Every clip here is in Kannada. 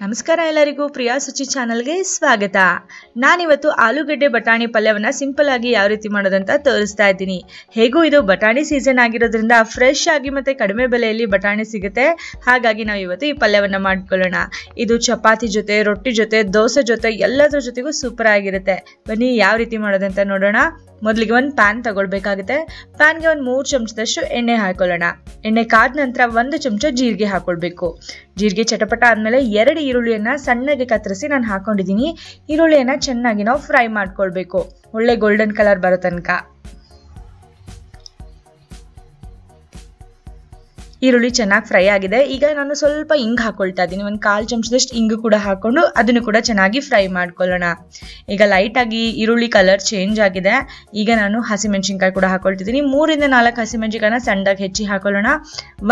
ನಮಸ್ಕಾರ ಎಲ್ಲರಿಗೂ ಪ್ರಿಯಾ ಸುಚಿ ಚಾನಲ್ಗೆ ಸ್ವಾಗತ. ನಾನಿವತ್ತು ಆಲೂಗಡ್ಡೆ ಬಟಾಣಿ ಪಲ್ಯವನ್ನು ಸಿಂಪಲ್ ಆಗಿ ಯಾವ ರೀತಿ ಮಾಡೋದಂತ ತೋರಿಸ್ತಾ ಇದ್ದೀನಿ. ಹೇಗೂ ಇದು ಬಟಾಣಿ ಸೀಸನ್ ಆಗಿರೋದ್ರಿಂದ ಫ್ರೆಶ್ ಆಗಿ ಮತ್ತೆ ಕಡಿಮೆ ಬೆಲೆಯಲ್ಲಿ ಬಟಾಣಿ ಸಿಗುತ್ತೆ. ಹಾಗಾಗಿ ನಾವು ಇವತ್ತು ಈ ಪಲ್ಯವನ್ನು ಮಾಡ್ಕೊಳ್ಳೋಣ. ಇದು ಚಪಾತಿ ಜೊತೆ, ರೊಟ್ಟಿ ಜೊತೆ, ದೋಸೆ ಜೊತೆ ಎಲ್ಲದರ ಜೊತೆಗೂ ಸೂಪರ್ ಆಗಿರುತ್ತೆ. ಬನ್ನಿ ಯಾವ ರೀತಿ ಮಾಡೋದಂತ ನೋಡೋಣ. ಮೊದಲಿಗೆ ಒಂದು ಪ್ಯಾನ್ ತಗೊಳ್ಬೇಕಾಗುತ್ತೆ. ಪ್ಯಾನ್ಗೆ ಒಂದು 3 ಚಮಚದಷ್ಟು ಎಣ್ಣೆ ಹಾಕೊಳ್ಳೋಣ. ಎಣ್ಣೆ ಕಾದ ನಂತರ 1 ಚಮಚ ಜೀರಿಗೆ ಹಾಕೊಳ್ಬೇಕು. ಜೀರಿಗೆ ಚಟಪಟ ಆದ್ಮೇಲೆ 2 ಈರುಳ್ಳಿಯನ್ನ ಸಣ್ಣಗೆ ಕತ್ತರಿಸಿ ನಾನು ಹಾಕೊಂಡಿದ್ದೀನಿ. ಈರುಳ್ಳಿಯನ್ನ ಚೆನ್ನಾಗಿ ನಾವು ಫ್ರೈ ಮಾಡ್ಕೊಳ್ಬೇಕು, ಒಳ್ಳೆ ಗೋಲ್ಡನ್ ಕಲರ್ ಬರೋ ತನಕ. ಈರುಳ್ಳಿ ಚೆನ್ನಾಗಿ ಫ್ರೈ ಆಗಿದೆ. ಈಗ ನಾನು ಸ್ವಲ್ಪ ಇಂಗು ಹಾಕೊಳ್ತಾ ಇದ್ದೀನಿ. ಒಂದು 1/4 ಚಮಚದಷ್ಟು ಇಂಗು ಕೂಡ ಹಾಕೊಂಡು ಅದನ್ನು ಕೂಡ ಚೆನ್ನಾಗಿ ಫ್ರೈ ಮಾಡ್ಕೊಳ್ಳೋಣ. ಈಗ ಲೈಟ್ ಆಗಿ ಈರುಳ್ಳಿ ಕಲರ್ ಚೇಂಜ್ ಆಗಿದೆ. ಈಗ ನಾನು ಹಸಿಮೆಣಸಿನ್ಕಾಯಿ ಕೂಡ ಹಾಕೊಳ್ತಿದ್ದೀನಿ. 3 ರಿಂದ 4 ಹಸಿಮೆಣಸಿನ್ಕಾಯಿನ ಸಣ್ಣದಾಗಿ ಹೆಚ್ಚಿ ಹಾಕೊಳ್ಳೋಣ.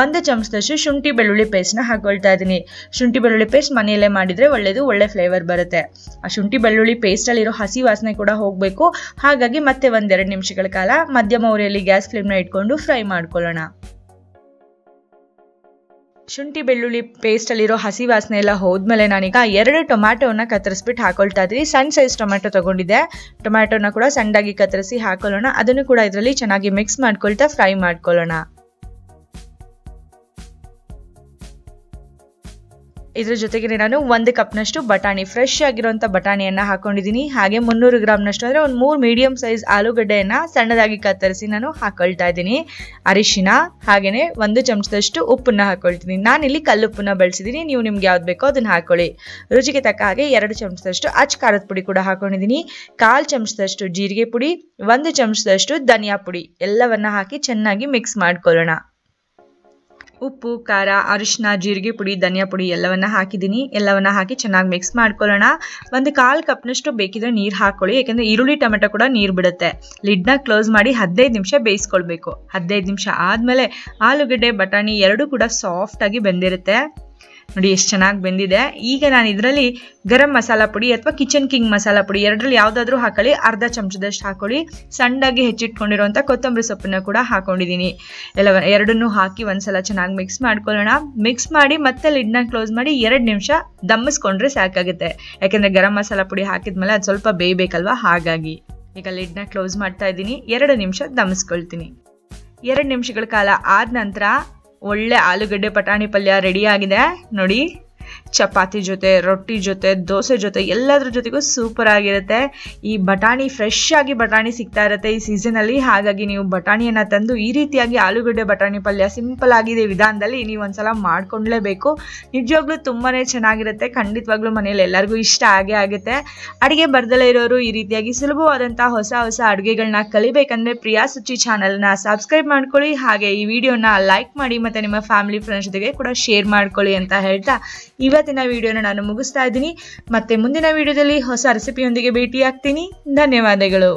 1 ಚಮಚದಷ್ಟು ಶುಂಠಿ ಬೆಳ್ಳುಳ್ಳಿ ಪೇಸ್ಟ್ನ ಹಾಕೊಳ್ತಾ ಇದ್ದೀನಿ. ಶುಂಠಿ ಬೆಳ್ಳುಳ್ಳಿ ಪೇಸ್ಟ್ ಮನೆಯಲ್ಲೇ ಮಾಡಿದ್ರೆ ಒಳ್ಳೇದು, ಒಳ್ಳೆ ಫ್ಲೇವರ್ ಬರುತ್ತೆ. ಆ ಶುಂಠಿ ಬೆಳ್ಳುಳ್ಳಿ ಪೇಸ್ಟಲ್ಲಿರೋ ಹಸಿ ವಾಸನೆ ಕೂಡ ಹೋಗಬೇಕು. ಹಾಗಾಗಿ ಮತ್ತೆ 1-2 ನಿಮಿಷಗಳ ಕಾಲ ಮಧ್ಯಮ ಉರಿಯಲ್ಲಿ ಗ್ಯಾಸ್ ಫ್ಲೇಮ್ನ ಇಟ್ಕೊಂಡು ಫ್ರೈ ಮಾಡ್ಕೊಳ್ಳೋಣ. ಶುಂಠಿ ಬೆಳ್ಳುಳ್ಳಿ ಪೇಸ್ಟಲ್ಲಿರೋ ಹಸಿ ವಾಸನೆ ಎಲ್ಲ ಹೋದ್ಮೇಲೆ ನಾನೀಗ 2 ಟೊಮ್ಯಾಟೋನ ಕತ್ತರಿಸ್ಬಿಟ್ಟು ಹಾಕೊಳ್ತಾ ಇದ್ದೀನಿ. ಸಣ್ಣ ಸೈಜ್ ಟೊಮ್ಯಾಟೊ ತಗೊಂಡಿದ್ದೆ. ಟೊಮ್ಯಾಟೋನ ಕೂಡ ಸಣ್ಣದಾಗಿ ಕತ್ತರಿಸಿ ಹಾಕೊಳ್ಳೋಣ. ಅದನ್ನು ಕೂಡ ಇದರಲ್ಲಿ ಚೆನ್ನಾಗಿ ಮಿಕ್ಸ್ ಮಾಡ್ಕೊಳ್ತಾ ಫ್ರೈ ಮಾಡ್ಕೊಳ್ಳೋಣ. ಇದ್ರ ಜೊತೆಗೆ ನಾನು 1 ಕಪ್ನಷ್ಟು ಬಟಾಣಿ, ಫ್ರೆಶ್ ಆಗಿರುವಂಥ ಬಟಾಣಿಯನ್ನು ಹಾಕೊಂಡಿದ್ದೀನಿ. ಹಾಗೆ 300 ಗ್ರಾಮ್ನಷ್ಟು ಅಂದರೆ ಒಂದು 3 ಮೀಡಿಯಂ ಸೈಜ್ ಆಲೂಗಡ್ಡೆಯನ್ನು ಸಣ್ಣದಾಗಿ ಕತ್ತರಿಸಿ ನಾನು ಹಾಕೊಳ್ತಾ ಇದ್ದೀನಿ. ಅರಿಶಿನ ಹಾಗೆಯೇ 1 ಚಮಚದಷ್ಟು ಉಪ್ಪನ್ನ ಹಾಕೊಳ್ತೀನಿ. ನಾನಿಲ್ಲಿ ಕಲ್ಲುಪ್ಪನ್ನ ಬಳಸಿದ್ದೀನಿ. ನೀವು ನಿಮ್ಗೆ ಯಾವ್ದು ಬೇಕೋ ಅದನ್ನ ಹಾಕೊಳ್ಳಿ. ರುಚಿಗೆ ತಕ್ಕ ಹಾಗೆ 2 ಚಮಚದಷ್ಟು ಅಚ್ಚ ಖಾರದ ಪುಡಿ ಕೂಡ ಹಾಕೊಂಡಿದ್ದೀನಿ. 1/4 ಚಮಚದಷ್ಟು ಜೀರಿಗೆ ಪುಡಿ, 1 ಚಮಚದಷ್ಟು ಧನಿಯಾ ಪುಡಿ ಎಲ್ಲವನ್ನ ಹಾಕಿ ಚೆನ್ನಾಗಿ ಮಿಕ್ಸ್ ಮಾಡ್ಕೊಳ್ಳೋಣ. ಉಪ್ಪು, ಖಾರ, ಅರಿಶಿನ, ಜೀರಿಗೆ ಪುಡಿ, ಧನಿಯಾ ಪುಡಿ ಎಲ್ಲವನ್ನ ಹಾಕಿದ್ದೀನಿ. ಎಲ್ಲವನ್ನ ಹಾಕಿ ಚೆನ್ನಾಗಿ ಮಿಕ್ಸ್ ಮಾಡ್ಕೊಳ್ಳೋಣ. 1/4 ಕಪ್ನಷ್ಟು ಬೇಕಿದ್ರೆ ನೀರು ಹಾಕೊಳ್ಳಿ, ಯಾಕಂದ್ರೆ ಈರುಳ್ಳಿ ಟೊಮೆಟೊ ಕೂಡ ನೀರು ಬಿಡುತ್ತೆ. ಲಿಡ್ನ ಕ್ಲೋಸ್ ಮಾಡಿ 15 ನಿಮಿಷ ಬೇಯಿಸ್ಕೊಳ್ಬೇಕು. 15 ನಿಮಿಷ ಆದ್ಮೇಲೆ ಆಲೂಗಡ್ಡೆ ಬಟಾಣಿ ಎರಡೂ ಕೂಡ ಸಾಫ್ಟ್ ಆಗಿ ಬೆಂದಿರುತ್ತೆ. ನೋಡಿ ಎಷ್ಟು ಚೆನ್ನಾಗಿ ಬೆಂದಿದೆ. ಈಗ ನಾನು ಇದರಲ್ಲಿ ಗರಂ ಮಸಾಲ ಪುಡಿ ಅಥವಾ ಕಿಚನ್ ಕಿಂಗ್ ಮಸಾಲ ಪುಡಿ ಎರಡರಲ್ಲಿ ಯಾವುದಾದ್ರೂ ಹಾಕೊಳ್ಳಿ. 1/2 ಚಮಚದಷ್ಟು ಹಾಕೊಳ್ಳಿ. ಸಣ್ಣದಾಗಿ ಹೆಚ್ಚಿಟ್ಕೊಂಡಿರುವಂಥ ಕೊತ್ತಂಬರಿ ಸೊಪ್ಪನ್ನ ಕೂಡ ಹಾಕೊಂಡಿದ್ದೀನಿ. ಎರಡನ್ನೂ ಹಾಕಿ ಒಂದ್ಸಲ ಚೆನ್ನಾಗಿ ಮಿಕ್ಸ್ ಮಾಡ್ಕೊಳ್ಳೋಣ. ಮಿಕ್ಸ್ ಮಾಡಿ ಮತ್ತೆ ಲಿಡ್ನ ಕ್ಲೋಸ್ ಮಾಡಿ 2 ನಿಮಿಷ ದಮ್ಮಿಸ್ಕೊಂಡ್ರೆ ಸಾಕಾಗುತ್ತೆ. ಯಾಕೆಂದ್ರೆ ಗರಂ ಮಸಾಲ ಪುಡಿ ಹಾಕಿದ್ಮೇಲೆ ಅದು ಸ್ವಲ್ಪ ಬೇಯಬೇಕಲ್ವಾ, ಹಾಗಾಗಿ. ಈಗ ಲಿಡ್ನ ಕ್ಲೋಸ್ ಮಾಡ್ತಾ ಇದ್ದೀನಿ. 2 ನಿಮಿಷ ದಮ್ಮಿಸ್ಕೊಳ್ತೀನಿ. 2 ನಿಮಿಷಗಳ ಕಾಲ ಆದ ನಂತರ ಒಳ್ಳೆ ಆಲೂಗಡ್ಡೆ ಬಟಾಣಿ ಪಲ್ಯ ರೆಡಿ ಆಗಿದೆ. ನೋಡಿ, ಚಪಾತಿ ಜೊತೆ, ರೊಟ್ಟಿ ಜೊತೆ, ದೋಸೆ ಜೊತೆ ಎಲ್ಲದ್ರ ಜೊತೆಗೂ ಸೂಪರ್ ಆಗಿರುತ್ತೆ. ಈ ಬಟಾಣಿ ಫ್ರೆಶ್ ಆಗಿ ಬಟಾಣಿ ಸಿಗ್ತಾ ಇರುತ್ತೆ ಈ ಸೀಸನಲ್ಲಿ. ಹಾಗಾಗಿ ನೀವು ಬಟಾಣಿಯನ್ನು ತಂದು ಈ ರೀತಿಯಾಗಿ ಆಲೂಗಡ್ಡೆ ಬಟಾಣಿ ಪಲ್ಯ ಸಿಂಪಲ್ ಆಗಿದೆ ವಿಧಾನದಲ್ಲಿ ನೀವು ಒಂದ್ಸಲ ಮಾಡ್ಕೊಂಡ್ಲೇಬೇಕು. ನಿಜವಾಗ್ಲೂ ತುಂಬಾನೇ ಚೆನ್ನಾಗಿರುತ್ತೆ. ಖಂಡಿತವಾಗ್ಲೂ ಮನೇಲಿ ಎಲ್ಲರಿಗೂ ಇಷ್ಟ ಆಗೇ ಆಗುತ್ತೆ. ಅಡುಗೆ ಬರ್ದಲೇ ಇರೋರು ಈ ರೀತಿಯಾಗಿ ಸುಲಭವಾದಂಥ ಹೊಸ ಹೊಸ ಅಡುಗೆಗಳನ್ನ ಕಲಿಬೇಕಂದ್ರೆ ಪ್ರಿಯಾ ಸುಚಿ ಚಾನಲ್ನ ಸಬ್ಸ್ಕ್ರೈಬ್ ಮಾಡ್ಕೊಳ್ಳಿ. ಹಾಗೆ ಈ ವಿಡಿಯೋನ ಲೈಕ್ ಮಾಡಿ ಮತ್ತೆ ನಿಮ್ಮ ಫ್ಯಾಮಿಲಿ ಫ್ರೆಂಡ್ಸ್ ಜೊತೆಗೆ ಕೂಡ ಶೇರ್ ಮಾಡ್ಕೊಳ್ಳಿ ಅಂತ ಹೇಳ್ತಾ ಇವತ್ತಿನ ವಿಡಿಯೋನ ನಾನು ಮುಗಿಸ್ತಾ ಇದ್ದೀನಿ. ಮತ್ತೆ ಮುಂದಿನ ವಿಡಿಯೋದಲ್ಲಿ ಹೊಸ ರೆಸಿಪಿಯೊಂದಿಗೆ ಭೇಟಿ ಆಗ್ತೀನಿ. ಧನ್ಯವಾದಗಳು.